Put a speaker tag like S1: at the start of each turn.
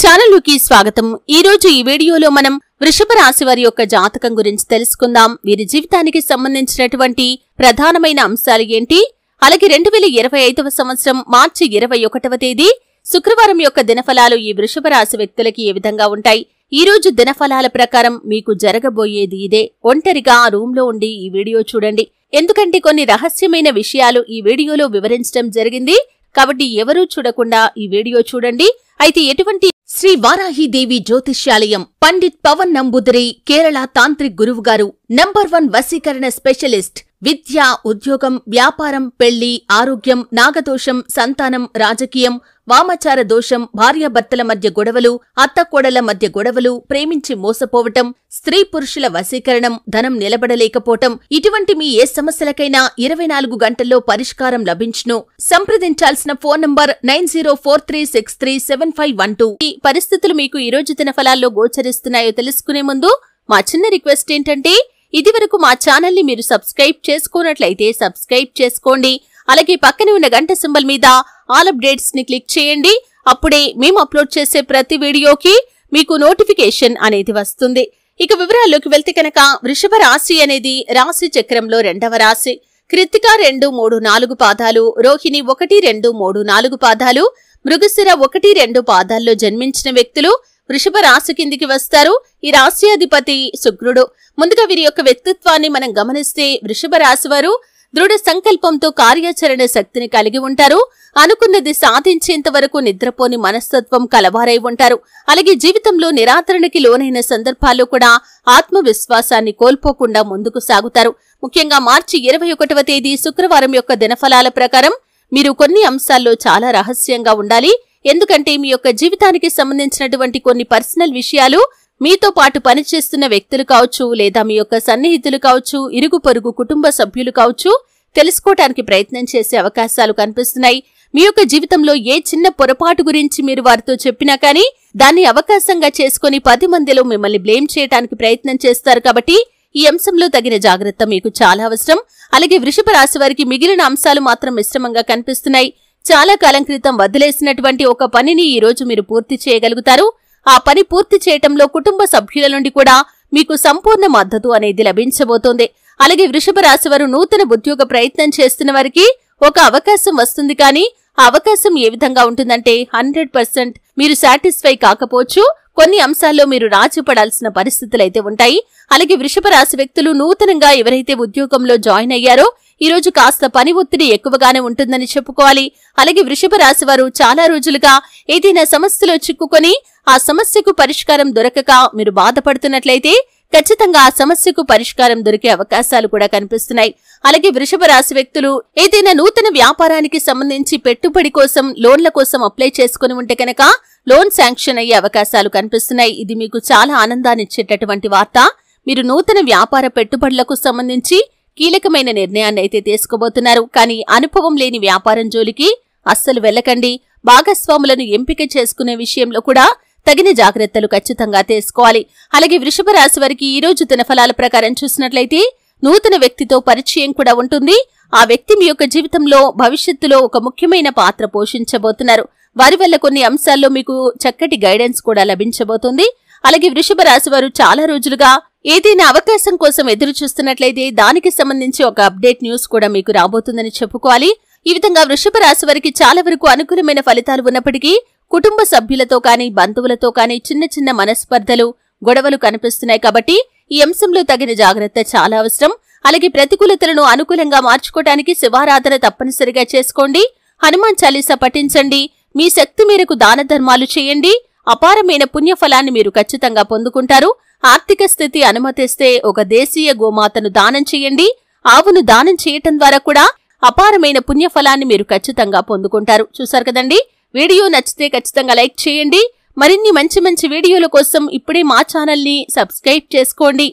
S1: ఛానల్లోకి స్వాగతం। ఈ రోజు ఈ వీడియోలో మనం వృషభ రాశి వారి యొక్క జాతకం గురించి తెలుసుకుందాం। వీరి జీవితానికి సంబంధించినటువంటి ప్రధానమైన అంశాలు ఏంటి, అలాగే 2025వ సంవత్సరం మార్చి 21వ తేదీ శుక్రవారం యొక్క దినఫలాలు ఈ వృషభ రాశి వ్యక్తులకి ఏ విధంగా ఉంటాయి। ఈ రోజు దినఫలాల ప్రకారం మీకు జరగబోయేది ఇదే। ఒంటరిగా రూమ్ లో ఉండి ఈ వీడియో చూడండి, ఎందుకంటే కొన్ని రహస్యమైన విషయాలు ఈ వీడియోలో వివరించడం జరిగింది, కాబట్టి ఎవరూ చూడకుండా ఈ వీడియో చూడండి। అయితే ఎటువంటి శ్రీ వారాహిదేవి జ్యోతిష్యాలయం పండిత్ పవన్ నంబూదరి కేరళ తాంత్రిక్ గురువు గారు నంబర్ 1 వశీకరణ స్పెషలిస్ట్। విద్య, ఉద్యోగం, వ్యాపారం, పెళ్లి, ఆరోగ్యం, నాగదోషం, సంతానం, రాజకీయం, వామాచార దోషం, భార్యాభర్తల మధ్య గొడవలు, అత్తకోడళ్ల మధ్య గొడవలు, ప్రేమించి మోసపోవటం, స్త్రీ పురుషుల వశీకరణం, ధనం నిలబడలేకపోవటం, ఇటువంటి మీ ఏ సమస్యలకైనా 24 గంటల్లో పరిష్కారం లభించును। సంప్రదించాల్సిన ఫోన్ నంబర్ 9043637512। ఈ పరిస్థితులు మీకు ఈ రోజు దినఫలాల్లో గోచరిస్తున్నాయో తెలుసుకునే ముందు మా చిన్న రిక్వెస్ట్ ఏంటంటే, ఇదివరకు మా ఛానల్ ని మీరు సబ్స్క్రైబ్ చేసుకోనట్లయితే సబ్స్క్రైబ్ చేసుకోండి, అలాగే పక్కనే ఉన్న గంట సింబల్ మీద ఆల్ అప్డేట్స్ ని క్లిక్ చేయండి। అప్పుడే మేము అప్లోడ్ చేసే ప్రతి వీడియోకి మీకు నోటిఫికేషన్ అనేది వస్తుంది। ఇక వివరాల్లోకి వెళ్తే కనుక, వృషభ రాశి అనేది రాశి చక్రంలో 2వ రాశి। కృత్తిక 2, 3, 4 పాదాలు, రోహిణి 1, 2, 3, 4 పాదాలు, మృగశిర 1, 2 పాదాల్లో జన్మించిన వ్యక్తులు వృషభ రాశి కిందికి వస్తారు। ఈ రాశ్యాధిపతి శుక్రుడు। ముందుగా వీరి యొక్క వ్యక్తిత్వాన్ని మనం గమనిస్తే, వృషభ రాశి వారు దృఢ సంకల్పంతో కార్యాచరణ శక్తిని కలిగి ఉంటారు। అనుకున్నది సాధించేంత వరకు నిద్రపోని మనస్తత్వం కలవారై ఉంటారు। అలాగే జీవితంలో నిరాదరణకి లోనైన సందర్భాల్లో కూడా ఆత్మవిశ్వాసాన్ని కోల్పోకుండా ముందుకు సాగుతారు। ముఖ్యంగా మార్చి 21వ తేదీ శుక్రవారం యొక్క దినఫలాల ప్రకారం మీరు కొన్ని అంశాల్లో చాలా రహస్యంగా ఉండాలి, ఎందుకంటే మీ యొక్క జీవితానికి సంబంధించినటువంటి కొన్ని పర్సనల్ విషయాలు మీతో పాటు పనిచేస్తున్న వ్యక్తులు కావచ్చు, లేదా మీ యొక్క సన్నిహితులు కావచ్చు, ఇరుగు పొరుగు కుటుంబ సభ్యులు కావచ్చు, తెలుసుకోవటానికి ప్రయత్నం చేసే అవకాశాలు కనిపిస్తున్నాయి। మీ యొక్క జీవితంలో ఏ చిన్న పొరపాటు గురించి మీరు వారితో చెప్పినా కానీ దాన్ని అవకాశంగా చేసుకుని 10 మందిలో మిమ్మల్ని బ్లేమ్ చేయడానికి ప్రయత్నం చేస్తారు, కాబట్టి ఈ అంశంలో తగిన జాగ్రత్త మీకు చాలా అవసరం। అలాగే వృషభ రాశి వారికి మిగిలిన అంశాలు మాత్రం మిశ్రమంగా కనిపిస్తున్నాయి। చాలా కాలం క్రితం వదిలేసినటువంటి ఒక పనిని ఈ రోజు మీరు పూర్తి చేయగలుగుతారు। ఆ పని పూర్తి చేయటంలో కుటుంబ సభ్యుల నుండి కూడా మీకు సంపూర్ణ మద్దతు అనేది లభించబోతోంది। అలాగే వృషభ రాశి వారు నూతన ఉద్యోగ ప్రయత్నం చేస్తున్న వారికి ఒక అవకాశం వస్తుంది, కానీ ఆ అవకాశం ఏ విధంగా ఉంటుందంటే 100% మీరు సాటిస్ఫై కాకపోవచ్చు, కొన్ని అంశాల్లో మీరు రాజీ పడాల్సిన పరిస్థితులైతే ఉంటాయి। అలాగే వృషభ రాశి వ్యక్తులు నూతనంగా ఎవరైతే ఉద్యోగంలో జాయిన్ అయ్యారో ఈ రోజు కాస్త పని ఒత్తిడి ఎక్కువగానే ఉంటుందని చెప్పుకోవాలి। అలాగే వృషభ రాశి వారు చాలా రోజులుగా ఏదైనా సమస్యలో చిక్కుకొని ఆ సమస్యకు పరిష్కారం దొరకక మీరు బాధపడుతున్నట్లయితే ఖచ్చితంగా ఆ సమస్యకు పరిష్కారం దొరికే అవకాశాలు కూడా కనిపిస్తున్నాయి। అలాగే వృషభ రాశి వ్యక్తులు ఏదైనా నూతన వ్యాపారానికి సంబంధించి పెట్టుబడి కోసం, లోన్ల కోసం అప్లై చేసుకుని ఉంటే కనుక లోన్ శాంక్షన్ అయ్యే అవకాశాలు కనిపిస్తున్నాయి। ఇది మీకు చాలా ఆనందాన్ని ఇచ్చేటటువంటి వార్త। మీరు నూతన వ్యాపార పెట్టుబడులకు సంబంధించి కీలకమైన నిర్ణయాన్ని అయితే తీసుకోబోతున్నారు, కానీ అనుభవం లేని వ్యాపారం జోలికి అస్సలు వెళ్ళకండి। భాగస్వాములను ఎంపిక చేసుకునే విషయంలో కూడా తగిన జాగ్రత్తలు ఖచ్చితంగా తీసుకోవాలి। అలాగే వృషభ రాశి వారికి ఈ రోజు దినఫలాల ప్రకారం చూసినట్లయితే నూతన వ్యక్తితో పరిచయం కూడా ఉంటుంది। ఆ వ్యక్తి మీ యొక్క జీవితంలో భవిష్యత్తులో ఒక ముఖ్యమైన పాత్ర పోషించబోతున్నారు। వారి వల్ల కొన్ని అంశాల్లో మీకు చక్కటి గైడెన్స్ కూడా లభించబోతుంది। అలాగే వృషభ రాశి వారు చాలా రోజులుగా ఏదైనా అవకాశం కోసం ఎదురు చూస్తున్నట్లయితే దానికి సంబంధించి ఒక అప్డేట్ న్యూస్ కూడా మీకు రాబోతుందని చెప్పుకోవాలి। ఈ విధంగా వృషభ రాశి వారికి చాలా వరకు అనుకూలమైన ఫలితాలు ఉన్నప్పటికీ కుటుంబ సభ్యులతో కానీ, బంధువులతో కానీ చిన్న చిన్న మనస్పర్ధలు, గొడవలు కనిపిస్తున్నాయి, కాబట్టి ఈ అంశంలో తగిన జాగ్రత్త చాలా అవసరం। అలాగే ప్రతికూలతలను అనుకూలంగా మార్చుకోవడానికి శివారాధన తప్పనిసరిగా చేసుకోండి, హనుమాన్ చాలీసా పఠించండి, మీ శక్తి మేరకు దాన ధర్మాలు చేయండి, అపారమైన పుణ్యఫలాన్ని మీరు ఖచ్చితంగా పొందుకుంటారు। ఆర్థిక స్థితి అనుమతిస్తే ఒక దేశీయ గోమాతను దానం చేయండి। ఆవును దానం చేయటం ద్వారా కూడా అపారమైన పుణ్యఫలాన్ని మీరు ఖచ్చితంగా పొందుకుంటారు। చూసారు కదండి, వీడియో నచ్చితే ఖచ్చితంగా లైక్ చేయండి। మరిన్ని మంచి వీడియోల కోసం ఇప్పుడే మా ఛానల్ ని సబ్స్క్రైబ్ చేసుకోండి।